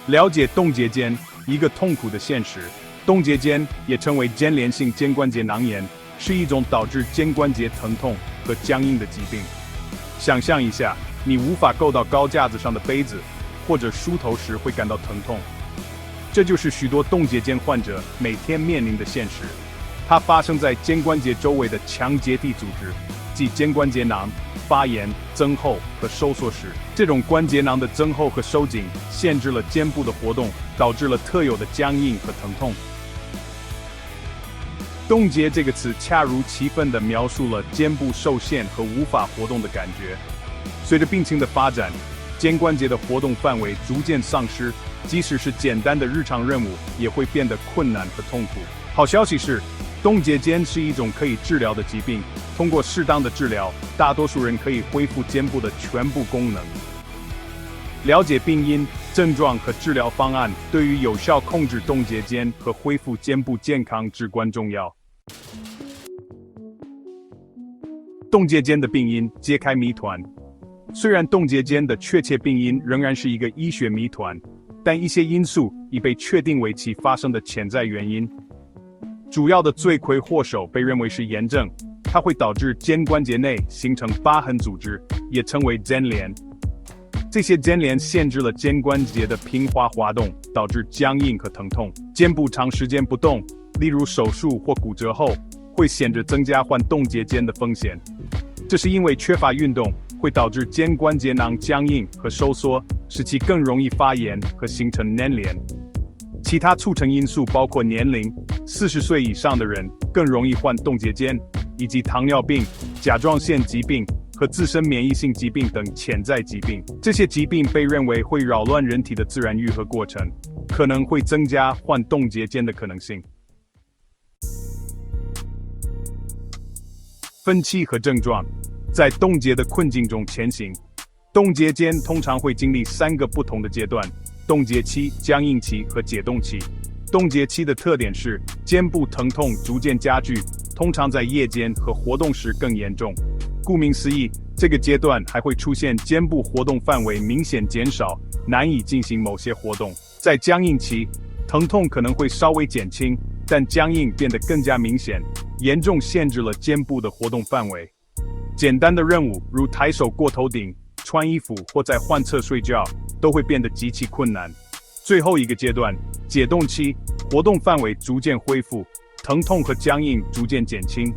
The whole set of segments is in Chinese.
了解冻结肩，一个痛苦的现实。冻结肩也称为肩连性肩关节囊炎，是一种导致肩关节疼痛和僵硬的疾病。想象一下，你无法够到高架子上的杯子，或者梳头时会感到疼痛。这就是许多冻结肩患者每天面临的现实。它发生在肩关节周围的强结缔组织，即肩关节囊发炎、增厚和收缩时，这种关节囊的增厚和收紧限制了肩部的活动，导致了特有的僵硬和疼痛。冻结这个词恰如其分地描述了肩部受限和无法活动的感觉。随着病情的发展，肩关节的活动范围逐渐丧失，即使是简单的日常任务也会变得困难和痛苦。好消息是，冻结肩是一种可以治疗的疾病，通过适当的治疗，大多数人可以恢复肩部的全部功能。了解病因、症状和治疗方案，对于有效控制冻结肩和恢复肩部健康至关重要。冻结肩的病因揭开谜团。虽然冻结肩的确切病因仍然是一个医学谜团，但一些因素已被确定为其发生的潜在原因。主要的罪魁祸首被认为是炎症，它会导致肩关节内形成疤痕组织，也称为肩连。这些肩连限制了肩关节的平滑滑动，导致僵硬和疼痛。肩部长时间不动，例如手术或骨折后，会显著增加患冻结肩的风险。这是因为缺乏运动会导致肩关节囊僵硬和收缩，使其更容易发炎和形成粘连。其他促成因素包括年龄，40岁以上的人更容易患冻结肩，以及糖尿病、甲状腺疾病和自身免疫性疾病等潜在疾病。这些疾病被认为会扰乱人体的自然愈合过程，可能会增加患冻结肩的可能性。分期和症状，在冻结的困境中前行。冻结肩通常会经历3个不同的阶段：冻结期、僵硬期和解冻期。冻结期的特点是肩部疼痛逐渐加剧，通常在夜间和活动时更严重。顾名思义，这个阶段还会出现肩部活动范围明显减少，难以进行某些活动。在僵硬期，疼痛可能会稍微减轻，但僵硬变得更加明显，严重限制了肩部的活动范围。简单的任务，如抬手过头顶、穿衣服或在患侧睡觉，都会变得极其困难。最后一个阶段，解冻期，活动范围逐渐恢复，疼痛和僵硬逐渐减轻。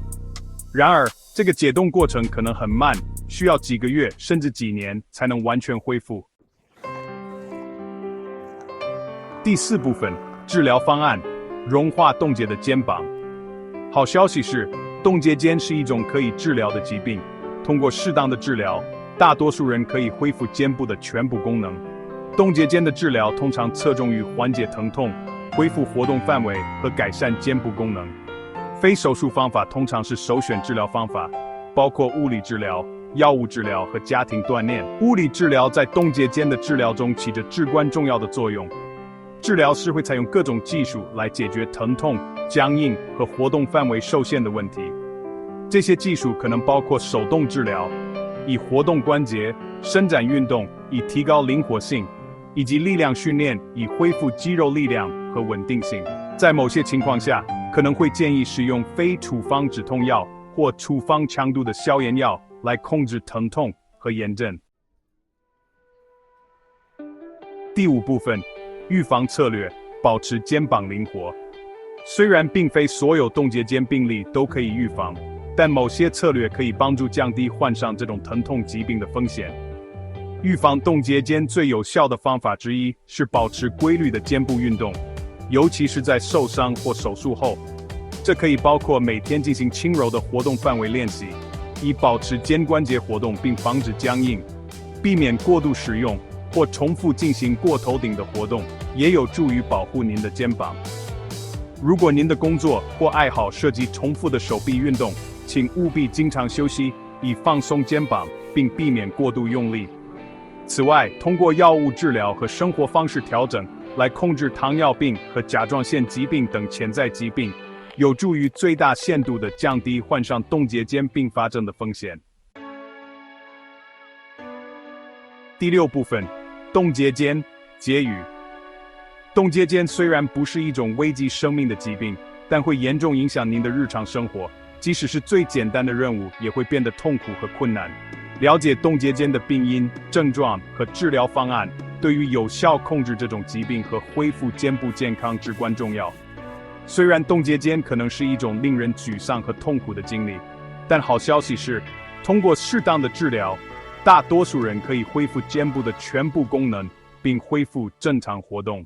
然而，这个解冻过程可能很慢，需要几个月甚至几年才能完全恢复。第4部分，治疗方案，融化冻结的肩膀。好消息是，冻结肩是一种可以治疗的疾病，通过适当的治疗，大多数人可以恢复肩部的全部功能。冻结肩的治疗通常侧重于缓解疼痛、恢复活动范围和改善肩部功能。非手术方法通常是首选治疗方法，包括物理治疗、药物治疗和家庭锻炼。物理治疗在冻结肩的治疗中起着至关重要的作用。治疗师会采用各种技术来解决疼痛、僵硬和活动范围受限的问题。这些技术可能包括手动治疗，以活动关节、伸展运动以提高灵活性，以及力量训练以恢复肌肉力量和稳定性。在某些情况下，可能会建议使用非处方止痛药或处方强度的消炎药来控制疼痛和炎症。第5部分，预防策略，保持肩膀灵活。虽然并非所有冻结肩病例都可以预防，但某些策略可以帮助降低患上这种疼痛疾病的风险。预防冻结肩最有效的方法之一是保持规律的肩部运动，尤其是在受伤或手术后。这可以包括每天进行轻柔的活动范围练习，以保持肩关节活动并防止僵硬。避免过度使用或重复进行过头顶的活动，也有助于保护您的肩膀。如果您的工作或爱好涉及重复的手臂运动，请务必经常休息，以放松肩膀并避免过度用力。此外，通过药物治疗和生活方式调整来控制糖尿病和甲状腺疾病等潜在疾病，有助于最大限度地降低患上冻结肩并发症的风险。第6部分，冻结肩，结语。冻结肩虽然不是一种危及生命的疾病，但会严重影响您的日常生活，即使是最简单的任务也会变得痛苦和困难。了解冻结肩的病因、症状和治疗方案，对于有效控制这种疾病和恢复肩部健康至关重要。虽然冻结肩可能是一种令人沮丧和痛苦的经历，但好消息是，通过适当的治疗，大多数人可以恢复肩部的全部功能，并恢复正常活动。